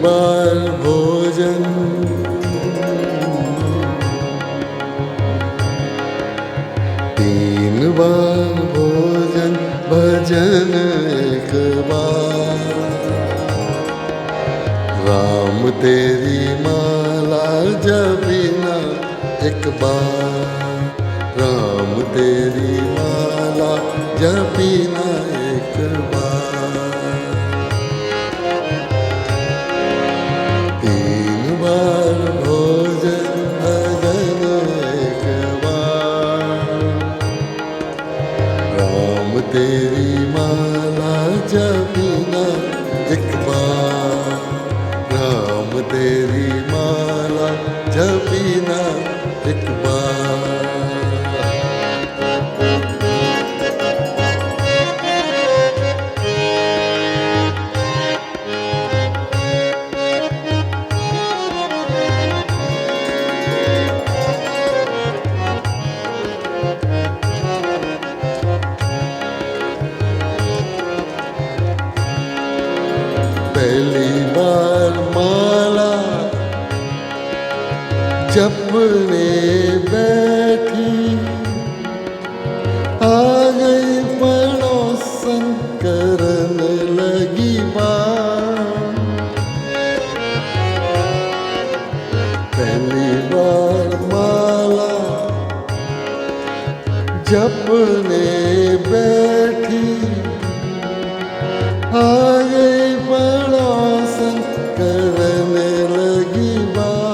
बार भोजन, तीन बार भोजन, भजन एक बार। राम तेरी माला जपीना एक बार, राम तेरी माला जपीना एक बार। तीन बार भोजन, भजन एक बार। राम तेरी माला जपीना एक बार, राम तेरी माला जपीना एक बार। पहली बार माला जपने बैठी, आ गई पड़ोसन करने लगी बात। पहली बार माला जपने बैठी, आ गई पड़ोसन करने लगी बात।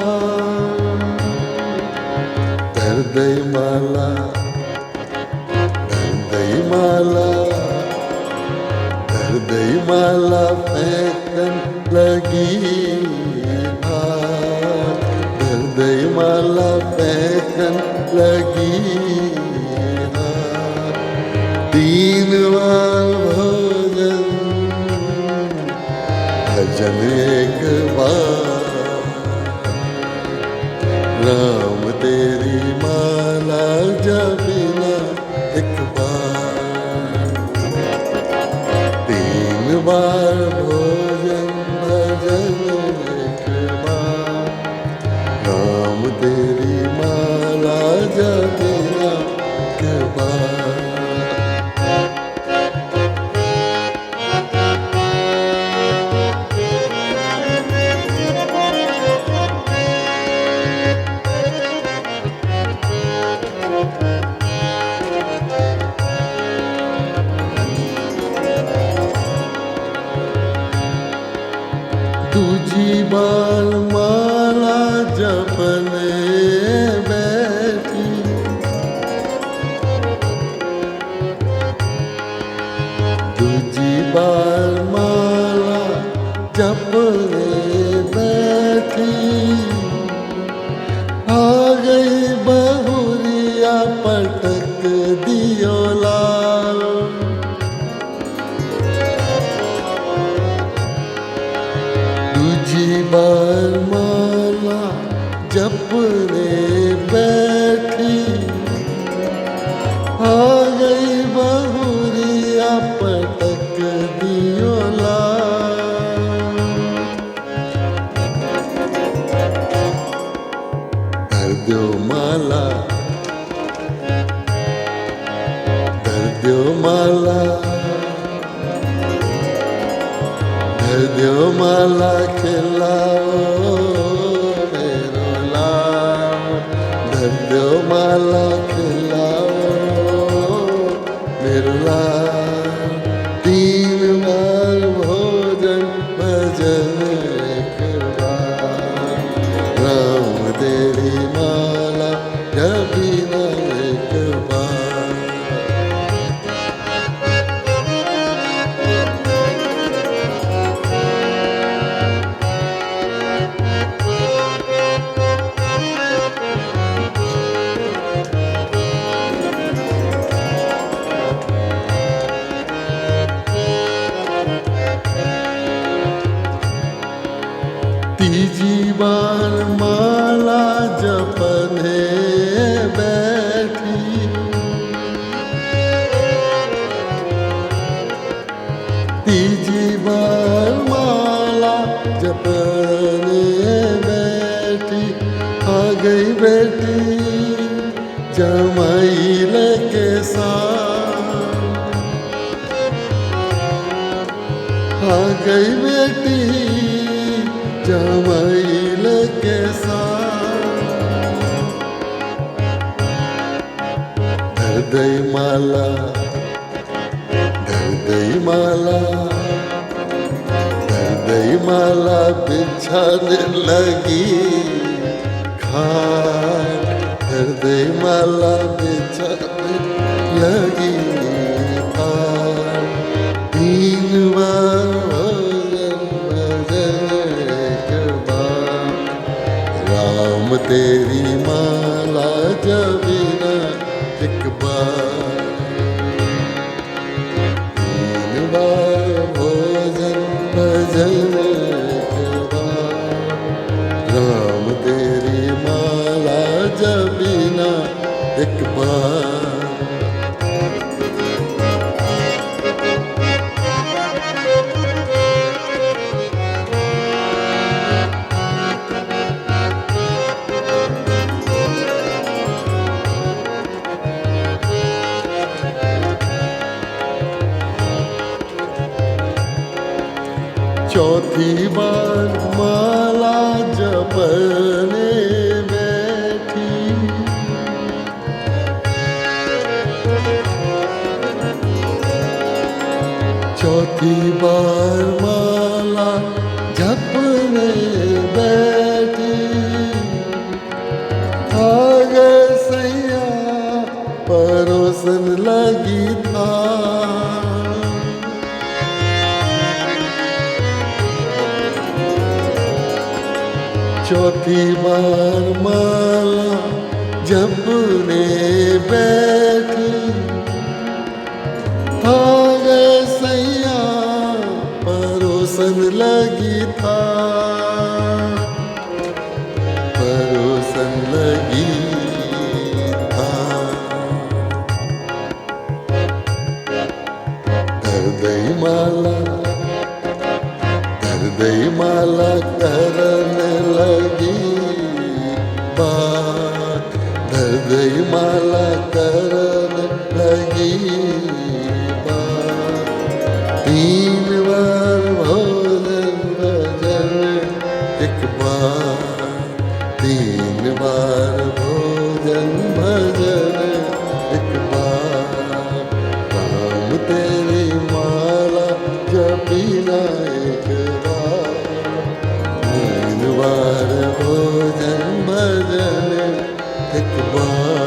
धर दई माला, धर दई माला, धर दई माला फेंकन लगी हाथ। धर दई माला फेंकन लगी हाथ। तीन बार भोजन, भजन एक बार। राम तेरी माला जपीना एक बार। तीन बार भोजन, भजन एक बार। राम तेरी माला जपीना एक बार। दूजी बार माला जपने बैठी, दूजी बार माला जपने बैठी। आ गई बहुरिया पटक दियो लाल। दूजी बार माला जपने बैठी, आ गई बहुरिया पटक दियो लाल। धर दो माला, धर दो माला, धर दो माला खिलाओ मेरो लाल। धर दो माला खिलाओ मेरो लाल। तीन बार भोजन, भजन एक बार। राम तेरी माला जपीना एक बार। तीजी बार माला जपने बैठी, तीजी बार माला जपने जमाइल के साथ आ गई बेटी जमाइल के साथ दर्दई माला दर्दई माला दर्दई माला बिछाने लगी खाट दर्दई माला बिछाने लगी खाट तीन बार राम तेरी माला जबीना एक बार तीन बार भोजन भजन एक बार राम तेरी माला जबीना एक बार चौथी बार माला जपने बैठी चौथी बार माला जपने बैठी आगे सैया परोसन लगी था चौथी बार माला जपने बैठी आगे सैया परोसन लगी था परोसन लगी था दर्दई माला दर्दई माला करने लगी बात दर्दई माला करने लगी बात तीन बार भोजन भजन एक बार तीन बार भोजन भजन एक बार राम तेरी माला जपीना एक बार भोजन भजन एक बार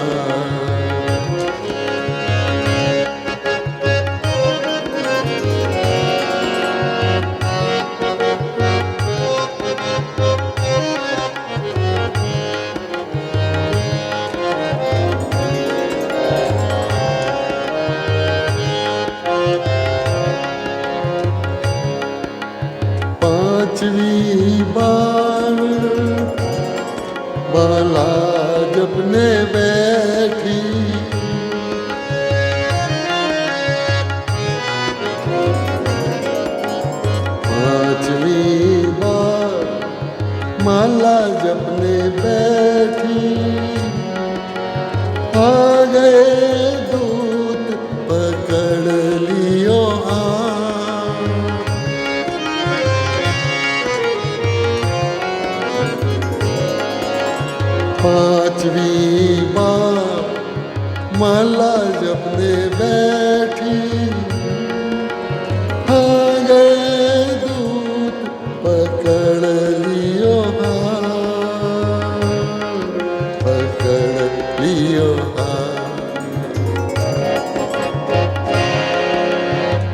पांचवी बार माला जपने बैठी पांचवी बार माला जपने बैठी आ गए दूत पकड़ लियो पांचवी बार माला जपने बैठी आ गए दूत पकड़ लियो पकड़ लियो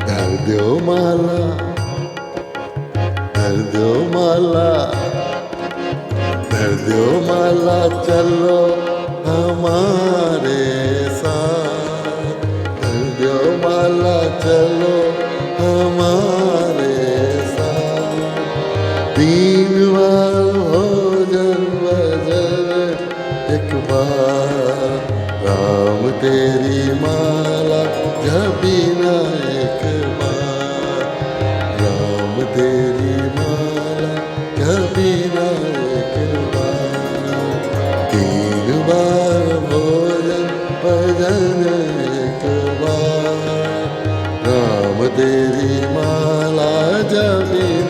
धर दो माला धर दो माला धर दो माला चलो हमारे साथ धर दो माला चलो हमारे साथ तीन बार भोजन भजन एक बार राम तेरी माला जपीना एक बार राम तेरी माला जपीना एक बार तीन बार भोजन तेरी माला जपी